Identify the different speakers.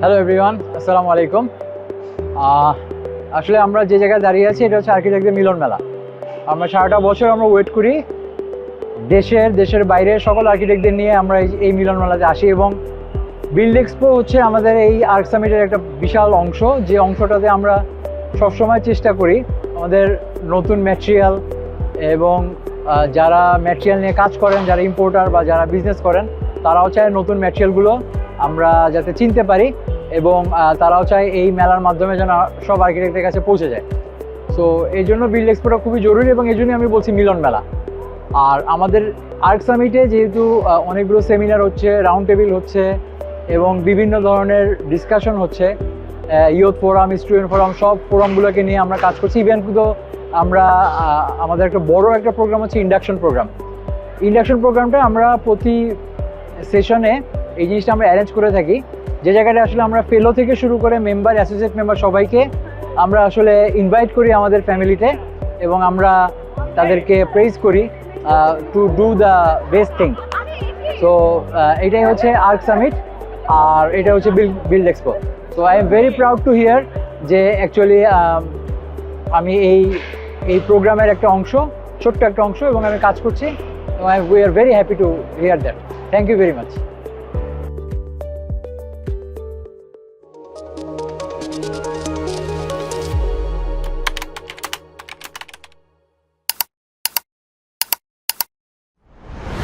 Speaker 1: Hello everyone, আসসালামু আলাইকুম। আসলে আমরা যে জায়গায় দাঁড়িয়ে আছি এটা হচ্ছে আর্কিটেক্টদের মিলন মেলা। আমরা সারাটা বছর আমরা ওয়েট করি দেশের বাইরে সকল আর্কিটেক্টদের নিয়ে আমরা এই মিলন মেলাতে আসি, এবং বিল্ড এক্সপো হচ্ছে আমাদের এই আর্ক সামিটের একটা বিশাল অংশ, যে অংশটাতে আমরা সবসময় চেষ্টা করি আমাদের নতুন ম্যাটেরিয়াল এবং যারা ম্যাটেরিয়াল নিয়ে কাজ করেন, যারা ইম্পোর্টার বা যারা বিজনেস করেন, তারাও চায় নতুন ম্যাটেরিয়ালগুলো আমরা যাতে চিনতে পারি, এবং তারাও চায় এই মেলার মাধ্যমে যেন সব আর্কিটেক্টের কাছে পৌঁছে যায়। সো এই জন্য বিল্ড এক্সপোটা খুবই জরুরি, এবং এই জন্যই আমি বলছি মিলন মেলা। আর আমাদের আর্ক সামিটে যেহেতু অনেকগুলো সেমিনার হচ্ছে, রাউন্ড টেবিল হচ্ছে এবং বিভিন্ন ধরনের ডিসকাশন হচ্ছে, ইয়ুথ ফোরাম, স্টুডেন্ট ফোরাম, সব ফোরামগুলোকে নিয়ে আমরা কাজ করছি। ইভেন কিন্তু আমরা আমাদের একটা বড় একটা প্রোগ্রাম হচ্ছে ইন্ডাকশন প্রোগ্রামটা আমরা প্রতি সেশনে এই জিনিসটা আমরা অ্যারেঞ্জ করে থাকি, যে জায়গাটা আসলে আমরা ফেলো থেকে শুরু করে মেম্বার, অ্যাসোসিয়েট মেম্বার সবাইকে আমরা আসলে ইনভাইট করি আমাদের ফ্যামিলিতে, এবং আমরা তাদেরকে প্রেজ করি to do the best thing. So এটাই হচ্ছে আর্ক সামিট, আর এটা হচ্ছে build expo. So I am very proud to here যে অ্যাকচুয়ালি আমি এই প্রোগ্রামের একটা অংশ, ছোট্ট একটা অংশ, এবং আমি কাজ করছি, এবং we are very happy to hear that. Thank you very much.